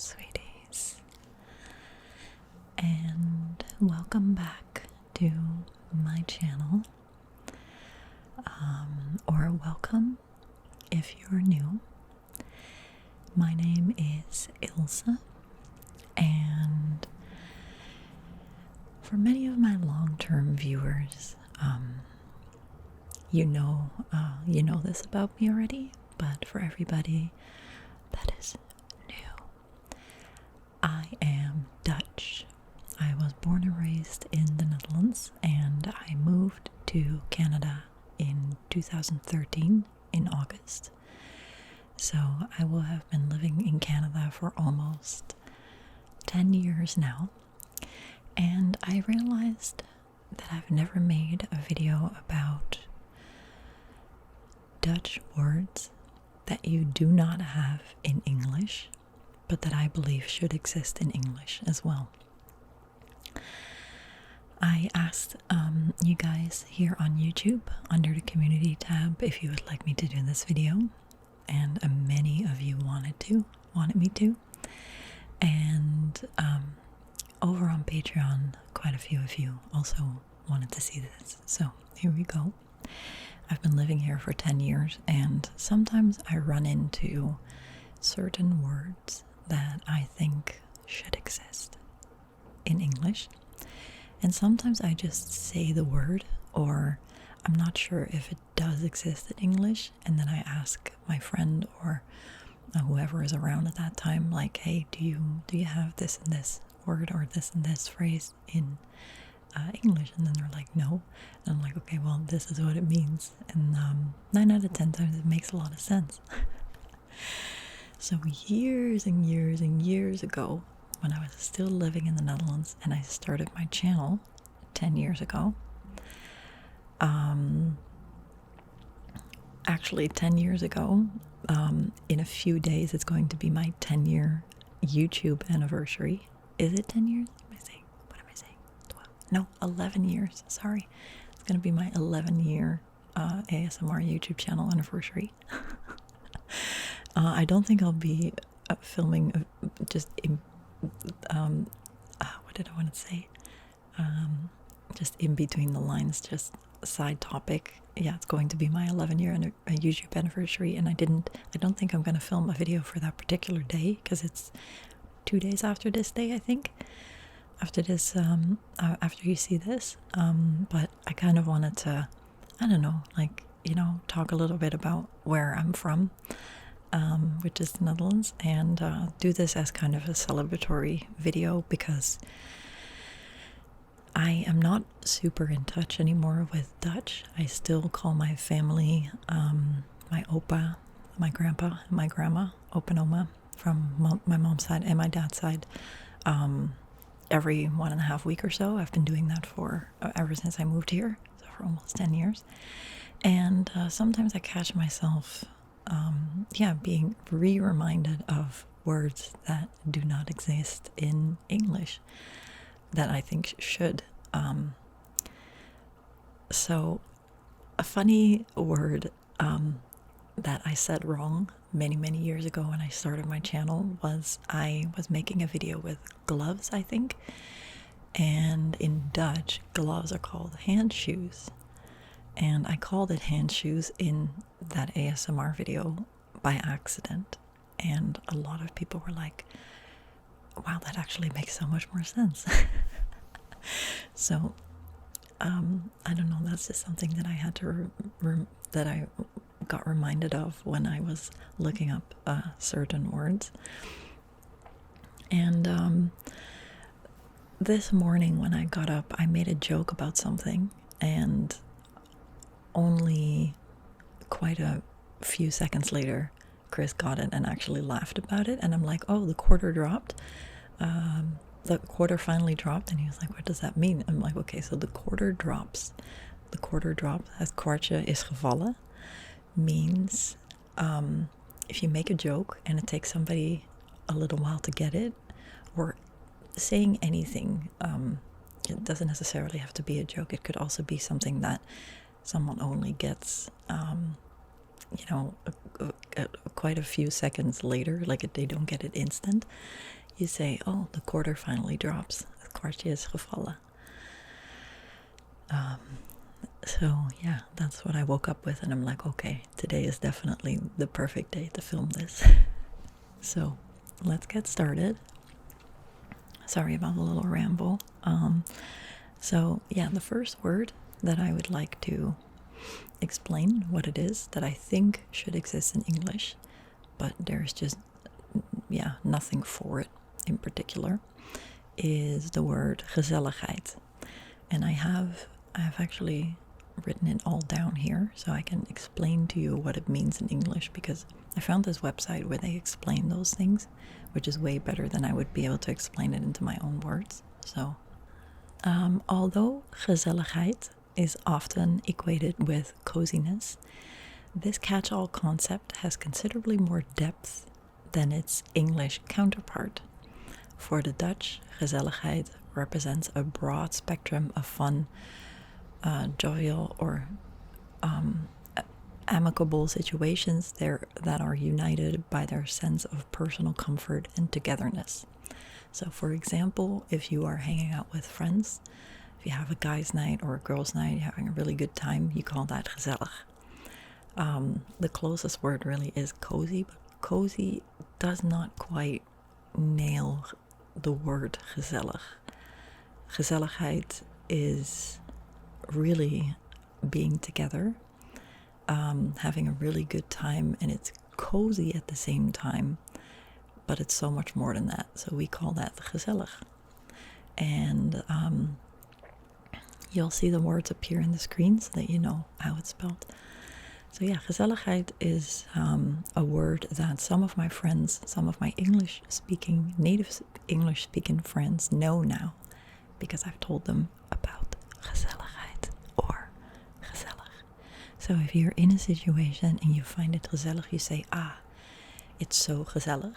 sweeties, and welcome back to my channel, or welcome if you're new. My name is Ilse, and for many of my long-term viewers, you know this about me already, but for everybody that is new, I am Dutch. I was born and raised in the Netherlands, and I moved to Canada in 2013 in August. So I will have been living in Canada for almost 10 years now, and I realized that I've never made a video about Dutch words that you do not have in English, but that I believe should exist in English as well. I asked you guys here on YouTube under the community tab if you would like me to do this video, and many of you wanted me to, and over on Patreon, quite a few of you also wanted to see this, so here we go. I've been living here for 10 years, and sometimes I run into certain words that I think should exist in English, and sometimes I just say the word, or I'm not sure if it does exist in English, and then I ask my friend or whoever is around at that time, like, hey, do you have this and this word or this and this phrase in English? And then they're like, no. And I'm like, okay, well, this is what it means. And 9 out of 10 times it makes a lot of sense. So years and years and years ago, when I was still living in the Netherlands and I started my channel 10 years ago, actually 10 years ago, in a few days it's going to be my 10-year YouTube anniversary. Is it 10 years? What am I saying? 12? No, 11 years. Sorry. It's going to be my 11-year ASMR YouTube channel anniversary. I don't think I'll be filming just in, what did I want to say? Just in between the lines, just a side topic. Yeah, it's going to be my 11-year YouTube anniversary, and I don't think I'm going to film a video for that particular day, because it's 2 days after this day, I think. After this, after you see this, but I kind of wanted to, I don't know, like, talk a little bit about where I'm from, which is the Netherlands, and do this as kind of a celebratory video, because I am not super in touch anymore with Dutch. I still call my family, my opa, my grandpa, and my grandma, opa and oma, from my mom's side and my dad's side, every 1.5 weeks or so. I've been doing that for ever since I moved here, so for almost 10 years. And sometimes I catch myself, being reminded of words that do not exist in English that I think should. So a funny word that I said wrong many years ago when I started my channel was, I was making a video with gloves, I think, and in Dutch gloves are called handshoes, and I called it handshoes in that ASMR video by accident, and a lot of people were like, wow, that actually makes so much more sense. So I don't know, that's just something that I had to that I got reminded of when I was looking up certain words. And this morning when I got up, I made a joke about something, and only quite a few seconds later Chris got it and actually laughed about it, and I'm like, oh, the quarter dropped. The quarter finally dropped, and he was like, what does that mean? I'm like, okay, so the quarter drops. The quarter drop, het kwartje is gevallen, means if you make a joke and it takes somebody a little while to get it, or saying anything, it doesn't necessarily have to be a joke. It could also be something that someone only gets, quite a few seconds later, like they don't get it instant, you say, oh, the quarter finally drops. Het kwartje is gevallen. So yeah, that's what I woke up with, and I'm like, okay, today is definitely the perfect day to film this. So let's get started. Sorry about the little ramble. So yeah, the first word that I would like to explain what it is that I think should exist in English, but there's just nothing for it in particular, is the word gezelligheid. And I have actually written it all down here so I can explain to you what it means in English, because I found this website where they explain those things, which is way better than I would be able to explain it into my own words. So although gezelligheid is often equated with coziness, this catch-all concept has considerably more depth than its English counterpart. For the Dutch, gezelligheid represents a broad spectrum of fun, jovial or amicable situations there that are united by their sense of personal comfort and togetherness. So for example, if you are hanging out with friends, if you have a guy's night or a girl's night, you're having a really good time, you call that gezellig. The closest word really is cozy, but cozy does not quite nail the word gezellig. Gezelligheid is really being together, having a really good time, and it's cozy at the same time, but it's so much more than that. So we call that gezellig. And you'll see the words appear in the screen so that you know how it's spelled. So yeah, gezelligheid is a word that some of my friends, some of my native English-speaking friends know now, because I've told them about gezelligheid or gezellig. So if you're in a situation and you find it gezellig, you say, it's so gezellig.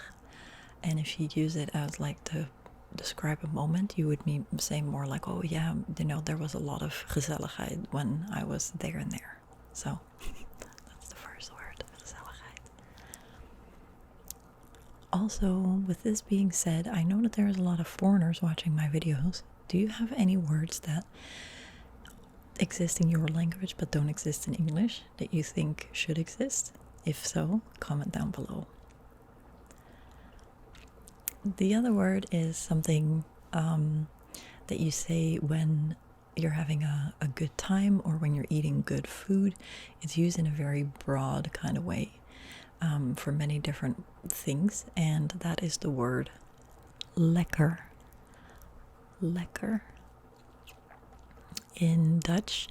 And if you use it as like to describe a moment, you would say more like, oh yeah, there was a lot of gezelligheid when I was there and there. So that's the first word, gezelligheid. Also, with this being said, I know that there's a lot of foreigners watching my videos. Do you have any words that exist in your language but don't exist in English that you think should exist? If so, comment down below. The other word is something that you say when you're having a good time or when you're eating good food. It's used in a very broad kind of way for many different things, and that is the word lekker. Lekker. In Dutch,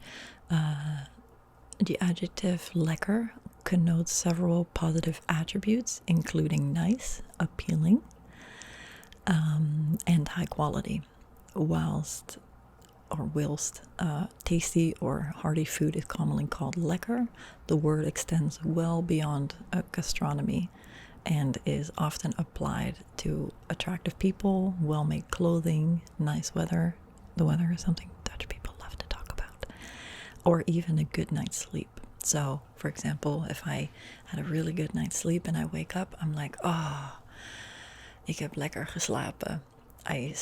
the adjective lekker connotes several positive attributes, including nice, appealing, and high quality. Whilst tasty or hearty food is commonly called lekker, the word extends well beyond gastronomy and is often applied to attractive people, well-made clothing, nice weather. The weather is something Dutch people love to talk about. Or even a good night's sleep. So, for example, if I had a really good night's sleep and I wake up, I'm like, ik heb lekker geslapen. I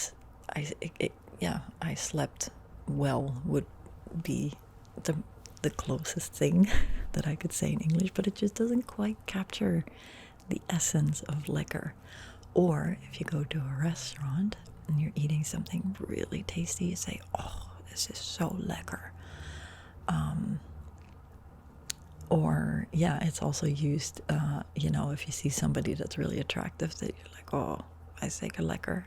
slept well would be the closest thing that I could say in English, but it just doesn't quite capture the essence of lekker. Or if you go to a restaurant and you're eating something really tasty, you say, this is so lekker. Or it's also used, if you see somebody that's really attractive, that you're like, I zeker lekker.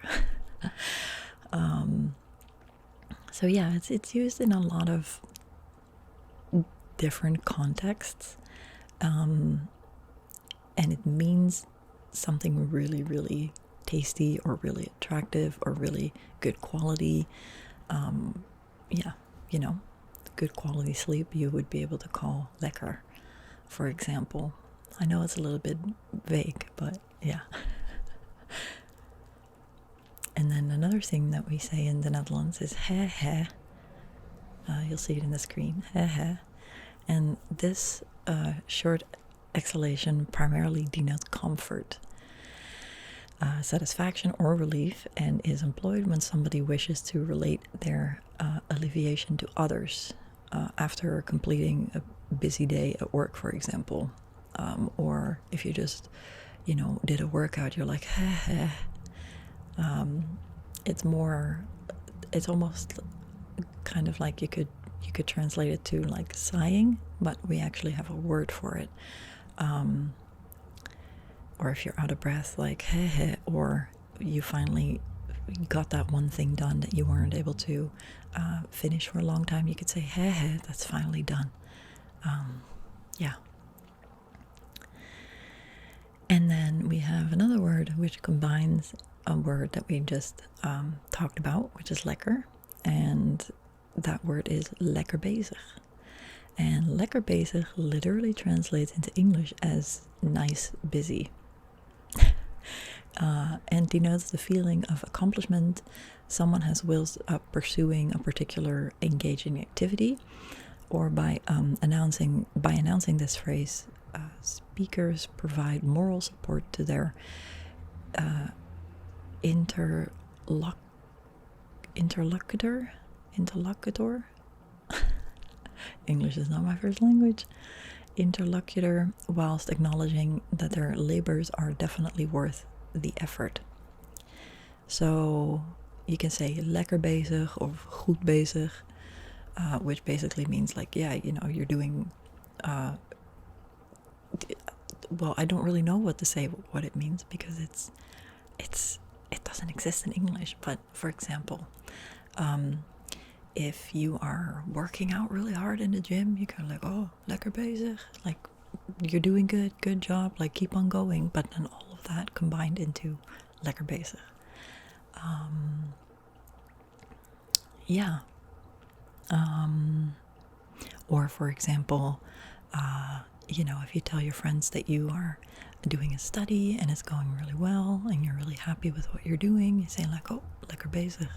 So it's used in a lot of different contexts, and it means something really, really tasty or really attractive or really good quality. Good quality sleep you would be able to call lekker, for example. I know it's a little bit vague, but yeah. And then another thing that we say in the Netherlands is he he. You'll see it in the screen, he he. And this short exhalation primarily denotes comfort, satisfaction, or relief, and is employed when somebody wishes to relate their alleviation to others after completing a busy day at work, for example. Or if you just, did a workout, you're like, heh. It's almost kind of like you could translate it to like sighing, but we actually have a word for it. Or if you're out of breath, like heh, or you finally got that one thing done that you weren't able to finish for a long time, you could say heh, that's finally done. Yeah. And then we have another word which combines a word that we just talked about, which is lekker, and that word is Lekker Bezig. And Lekker Bezig literally translates into English as nice busy. And denotes the feeling of accomplishment someone has whilst pursuing a particular engaging activity, or by announcing this phrase, speakers provide moral support to their interlocutor. English is not my first language. Interlocutor, whilst acknowledging that their labors are definitely worth the effort. So you can say lekker bezig or goed bezig, which basically means like, yeah, you're doing well, I don't really know what to say what it means, because it doesn't exist in English. But for example, if you are working out really hard in the gym, you can like, oh, lekker bezig, like you're doing good job, like keep on going. But then all of that combined into lekker bezig. Yeah. Or for example, if you tell your friends that you are doing a study and it's going really well and you're really happy with what you're doing, you say like, oh, lekker bezig,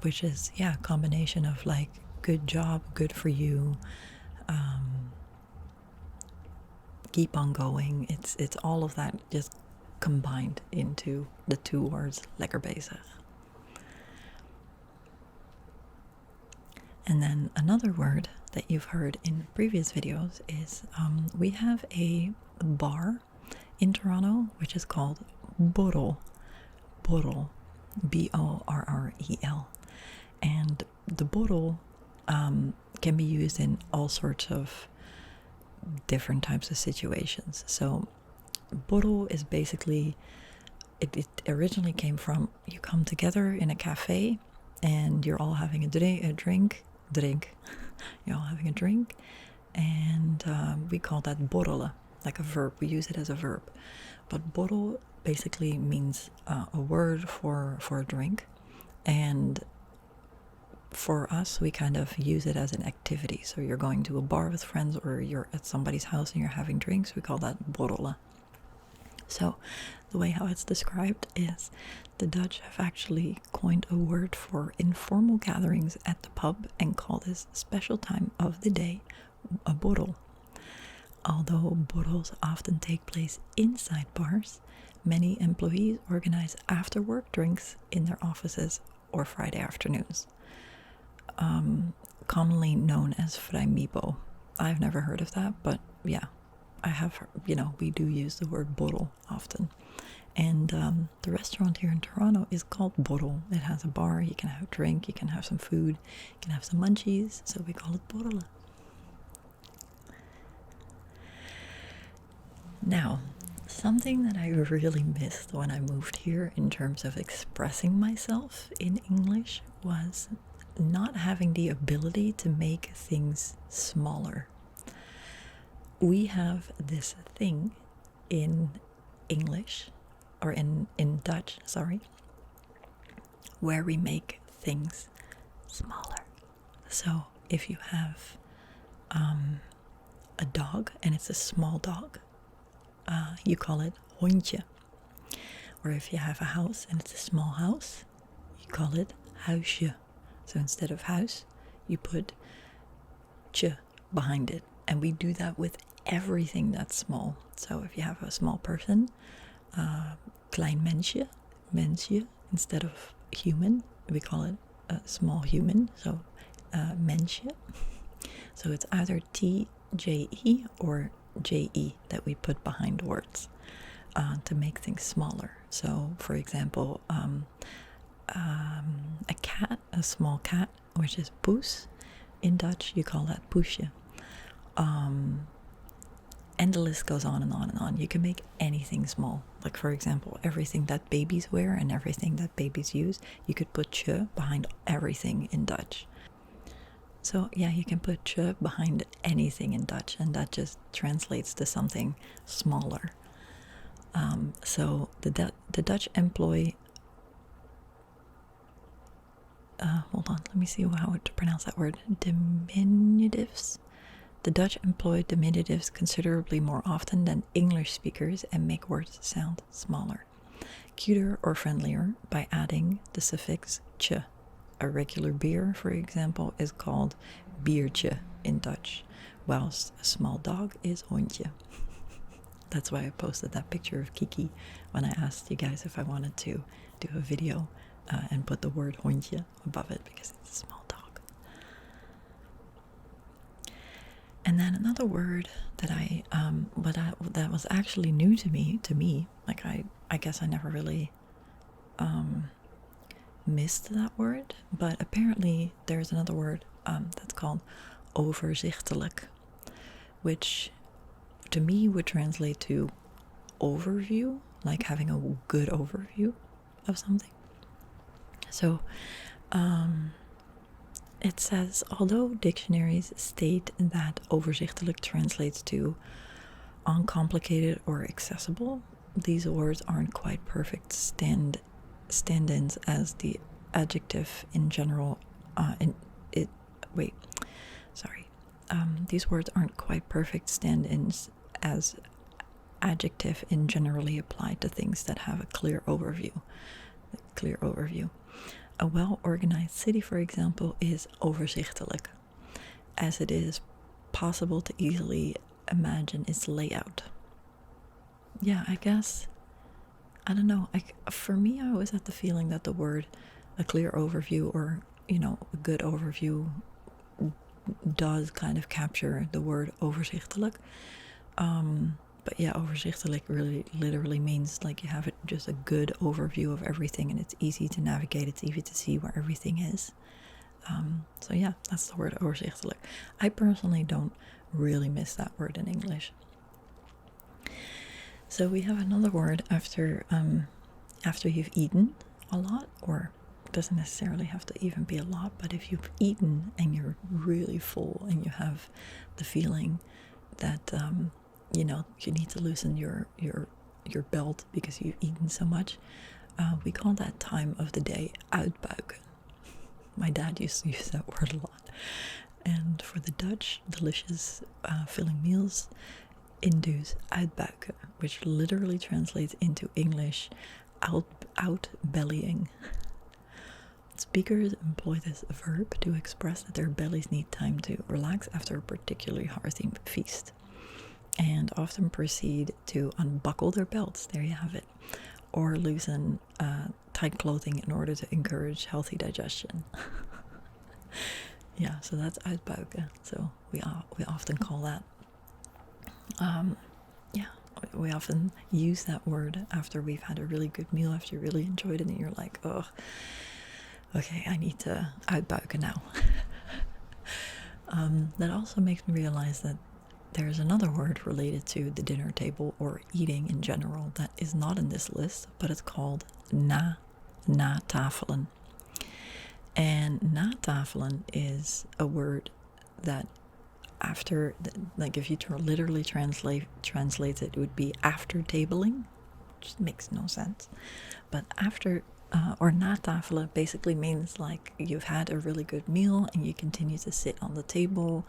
which is, a combination of like good job, good for you, keep on going. It's all of that just combined into the two words lekker bezig. And then another word that you've heard in previous videos is we have a bar in Toronto which is called Borrel. Borrel. Borrel. And the Borrel can be used in all sorts of different types of situations. So Borrel is basically, it originally came from, you come together in a cafe and you're all having a drink. You're all having a drink, and we call that borrelen, like a verb. We use it as a verb. But borrel basically means a word for a drink, and for us, we kind of use it as an activity. So you're going to a bar with friends, or you're at somebody's house and you're having drinks, we call that borrelen. So the way how it's described is the Dutch have actually coined a word for informal gatherings at the pub and call this special time of the day a borrel. Although borrels often take place inside bars, many employees organize after-work drinks in their offices or Friday afternoons, commonly known as vrijmibo. I've never heard of that, but yeah, I have, we do use the word borrel often. And the restaurant here in Toronto is called Borrel. It has a bar, you can have a drink, you can have some food, you can have some munchies, so we call it Borrelen. Now, something that I really missed when I moved here in terms of expressing myself in English was not having the ability to make things smaller. We have this thing in English, or in Dutch, where we make things smaller. So if you have a dog and it's a small dog, you call it hondje. Or if you have a house and it's a small house, you call it huisje. So instead of house, you put tje behind it. And we do that with everything that's small. So if you have a small person, klein mensje, instead of human, we call it a small human, so mensje. So it's either TJE or JE that we put behind words to make things smaller. So for example, a cat, a small cat, which is poes. In Dutch, you call that poesje. And the list goes on and on and on. You can make anything small. Like, for example, everything that babies wear and everything that babies use, you could put tje behind everything in Dutch. So, yeah, you can put tje behind anything in Dutch, and that just translates to something smaller. So the Dutch employ... hold on, let me see how to pronounce that word. Diminutives. The Dutch employ diminutives considerably more often than English speakers and make words sound smaller, cuter or friendlier by adding the suffix tje. A regular beer, for example, is called biertje in Dutch, whilst a small dog is hondje. That's why I posted that picture of Kiki when I asked you guys if I wanted to do a video and put the word hondje above it because it's a small dog. And then another word that that was actually new to me, like I guess I never really missed that word, but apparently there's another word that's called overzichtelijk, which to me would translate to overview, like having a good overview of something. So it says, although dictionaries state that overzichtelijk translates to uncomplicated or accessible, these words aren't quite perfect stand-ins as the adjective in general. These words aren't quite perfect stand-ins as adjective in generally applied to things that have a clear overview. A well-organized city, for example, is overzichtelijk, as it is possible to easily imagine its layout. Yeah, I guess, I don't know. For me, I always had the feeling that the word a clear overview or, a good overview does kind of capture the word overzichtelijk. But yeah, overzichtelijk really literally means like you have just a good overview of everything and it's easy to navigate, it's easy to see where everything is. So yeah, that's the word overzichtelijk. I personally don't really miss that word in English. So we have another word after you've eaten a lot, or it doesn't necessarily have to even be a lot, but if you've eaten and you're really full and you have the feeling that you need to loosen your belt because you've eaten so much. We call that time of the day uitbuiken. My dad used to use that word a lot. And for the Dutch, delicious filling meals induce uitbuiken, which literally translates into English out-bellying. Speakers employ this verb to express that their bellies need time to relax after a particularly hearty feast, and often proceed to unbuckle their belts, there you have it, or loosen tight clothing in order to encourage healthy digestion. Yeah, so that's uitbuiken. So we often call that. We often use that word after we've had a really good meal, after you really enjoyed it, and you're like, oh, okay, I need to uitbuiken now. That also makes me realize that there's another word related to the dinner table or eating in general that is not in this list, but it's called natafelen. And natafelen is a word that after, like if you literally translate it, it would be after tabling, which makes no sense. But after, or natafelen basically means like you've had a really good meal and you continue to sit on the table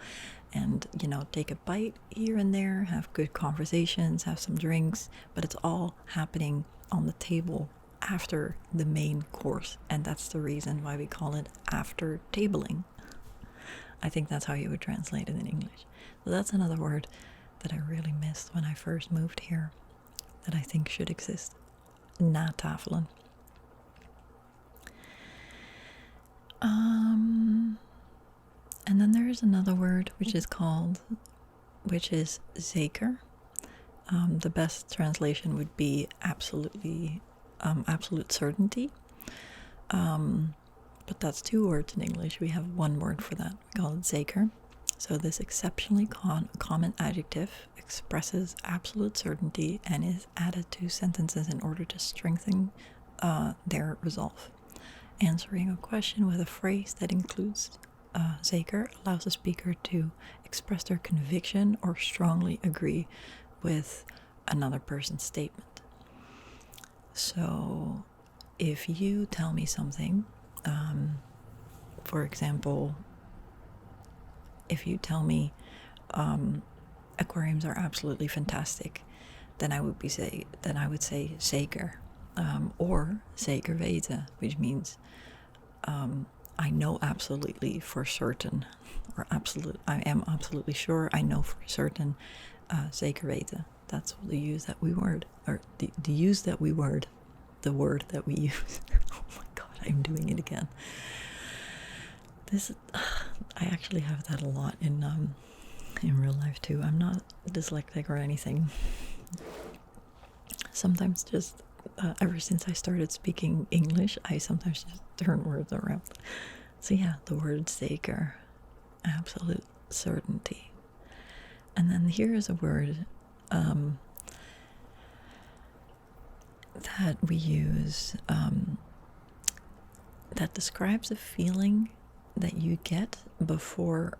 and, take a bite here and there, have good conversations, have some drinks, but it's all happening on the table after the main course. And that's the reason why we call it after tabling. I think that's how you would translate it in English. So that's another word that I really missed when I first moved here that I think should exist. Natafelen. And then there is another word which is Zeker. The best translation would be absolute certainty. But that's two words in English. We have one word for that. We call it Zeker. So this exceptionally common adjective expresses absolute certainty and is added to sentences in order to strengthen their resolve. Answering a question with a phrase that includes Zeker allows the speaker to express their conviction or strongly agree with another person's statement. So if you tell me something, for example, if you tell me aquariums are absolutely fantastic, then I would say Zeker, or Zeker weten, which means I know absolutely for certain, or I am absolutely sure, I know for certain, Zeker weten. That's the use that we word, or the word that we use. Oh my god, I'm doing it again. I actually have that a lot in real life too. I'm not dyslexic or anything. Sometimes just ever since I started speaking English, I sometimes just turn words around. So yeah, the word Zeker, absolute certainty. And then here is a word that we use that describes a feeling that you get before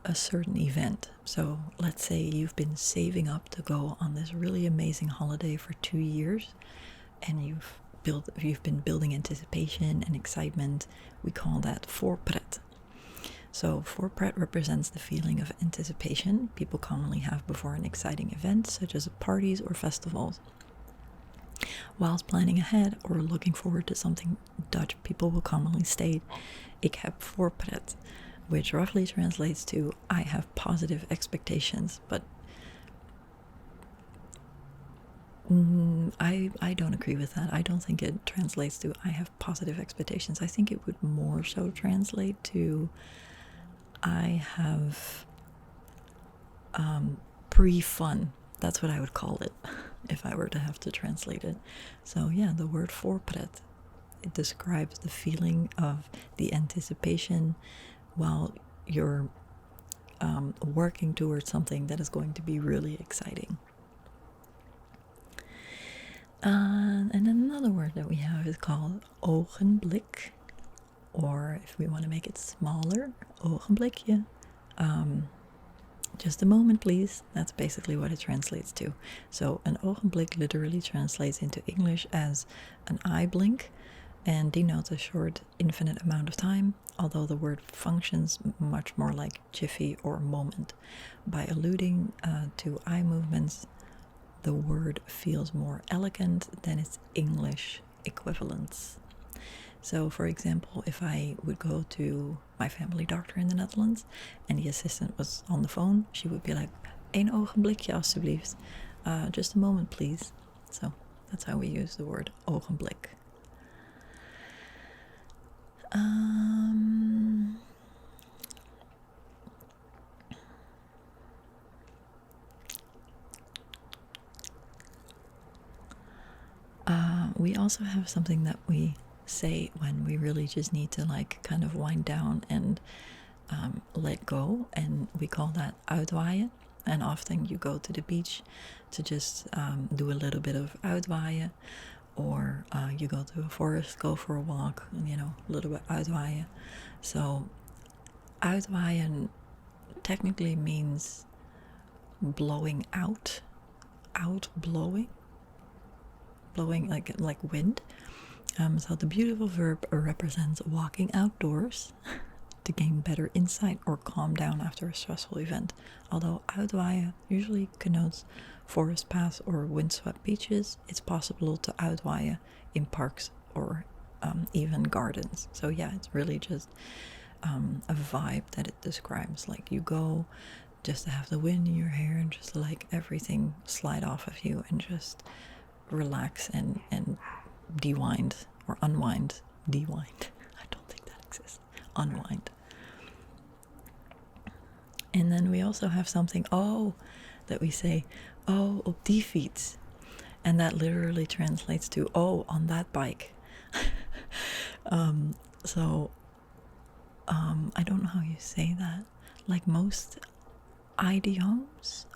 a certain event. So let's say you've been saving up to go on this really amazing holiday for 2 years, and you've been building anticipation and excitement. We call that Voorpret. So Voorpret represents the feeling of anticipation people commonly have before an exciting event, such as parties or festivals. Whilst planning ahead or looking forward to something, Dutch people will commonly state, ik heb voorpret, which roughly translates to, I have positive expectations, but I don't agree with that. I don't think it translates to, I have positive expectations. I think it would more so translate to, I have pre-fun. That's what I would call it if I were to have to translate it. So yeah, the word voorpret, it describes the feeling of the anticipation while you're working towards something that is going to be really exciting. And then another word that we have is called Ogenblik, or if we want to make it smaller, Ogenblikje. Just a moment, please. That's basically what it translates to. So an ogenblik literally translates into English as an eye blink and denotes a short, infinite amount of time, although the word functions much more like jiffy or moment. By alluding to eye movements, the word feels more elegant than its English equivalents. So, for example, if I would go to my family doctor in the Netherlands and the assistant was on the phone, she would be like, "Een ogenblikje alsjeblieft. Just a moment, please." So that's how we use the word ogenblik. We also have something that we say when we really just need to kind of wind down and let go, and we call that Uitwaaien. And often you go to the beach to just do a little bit of Uitwaaien, or you go to a forest, go for a walk, and a little bit Uitwaaien. So Uitwaaien technically means blowing out, blowing like wind. So the beautiful verb represents walking outdoors to gain better insight or calm down after a stressful event. Although Uitwaaien usually connotes forest paths or windswept beaches, it's possible to Uitwaaien in parks or even gardens. So yeah, it's really just a vibe that it describes. Like you go just to have the wind in your hair and just to like everything slide off of you and just relax and dewind or unwind. Dewind. I don't think that exists. Unwind. And then we also have something, that we say, op die fiets. And that literally translates to, on that bike. I don't know how you say that. Like most idioms,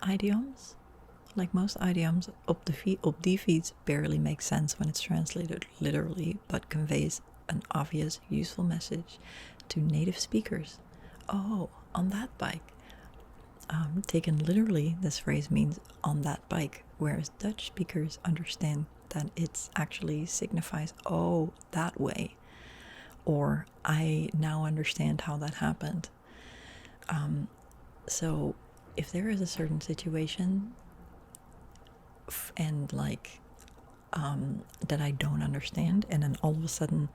like most idioms, op die fiets barely makes sense when it's translated literally, but conveys an obvious, useful message to native speakers. Oh, on that bike. Taken literally, this phrase means on that bike, whereas Dutch speakers understand that it actually signifies, that way, or I now understand how that happened. So if there is a certain situation and like that I don't understand, and then all of a sudden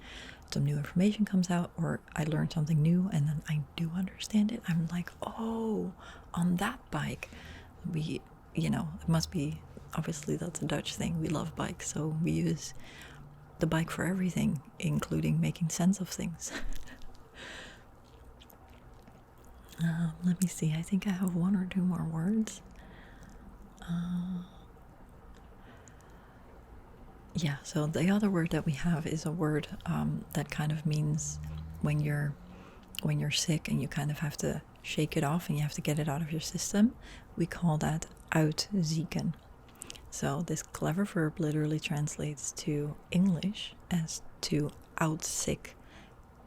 some new information comes out, or I learn something new and then I do understand it, I'm like, on that bike. It must be, obviously that's a Dutch thing, we love bikes, so we use the bike for everything, including making sense of things. Let me see, I think I have one or two more words. Yeah, so the other word that we have is a word that kind of means when you're sick and you kind of have to shake it off and you have to get it out of your system. We call that Uitzieken. So this clever verb literally translates to English as to out sick,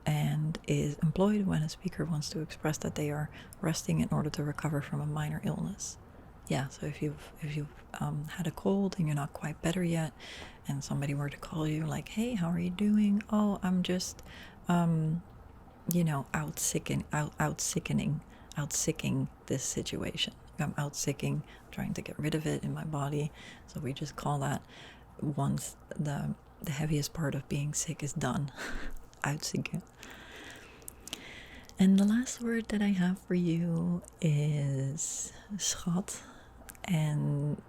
and is employed when a speaker wants to express that they are resting in order to recover from a minor illness. Yeah, so if you've had a cold and you're not quite better yet, and somebody were to call you like, hey, how are you doing? Oh, I'm just outsicking this situation. I'm outsicking, trying to get rid of it in my body. So we just call that once the heaviest part of being sick is done. Uitzieken. And the last word that I have for you is schat. And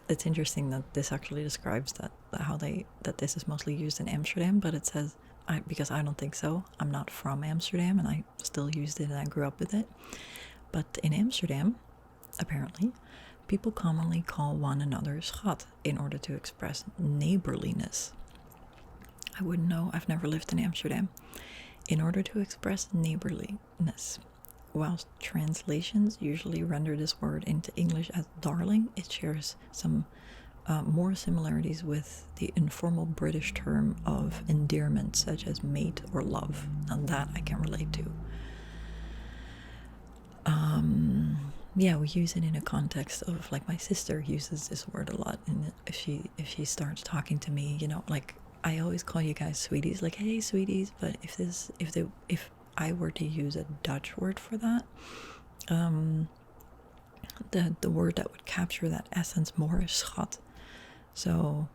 it's interesting that this actually describes that this is mostly used in Amsterdam, but it says, because I don't think so. I'm not from Amsterdam, and I still used it and I grew up with it. But in Amsterdam, apparently, people commonly call one another schat in order to express neighborliness. I wouldn't know, I've never lived in Amsterdam. In order to express neighborliness. Whilst translations usually render this word into English as darling, it shares some more similarities with the informal British term of endearment, such as mate or love. And that I can relate to. Yeah, we use it in a context of, like, my sister uses this word a lot, and if she starts talking to me, like, I always call you guys sweeties, like, hey sweeties, but if I were to use a Dutch word for that, the word that would capture that essence more is schat. So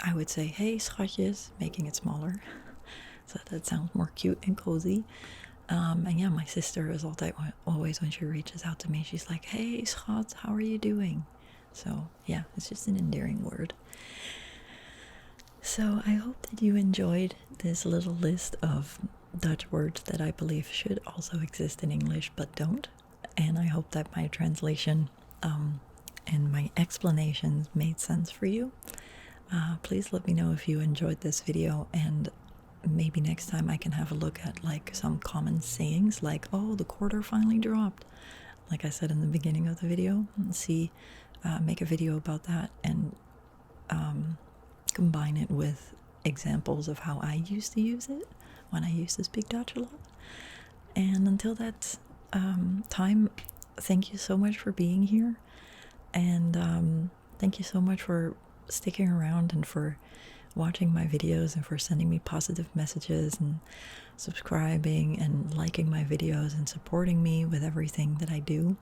I would say, hey schatjes, making it smaller, so that sounds more cute and cozy. And yeah, my sister is always when she reaches out to me, she's like, hey schat, how are you doing? So yeah, it's just an endearing word. So I hope that you enjoyed this little list of Dutch words that I believe should also exist in English but don't. And I hope that my translation and my explanations made sense for you. Please let me know if you enjoyed this video, and maybe next time I can have a look at like some common sayings, like, oh, the quarter finally dropped, like I said in the beginning of the video, and make a video about that, and combine it with examples of how I used to use it when I used to speak Dutch a lot. And until that time, thank you so much for being here, and thank you so much for sticking around and for watching my videos and for sending me positive messages and subscribing and liking my videos and supporting me with everything that I do.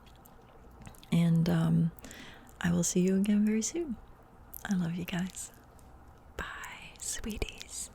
And I will see you again very soon. I love you guys. Bye, sweeties.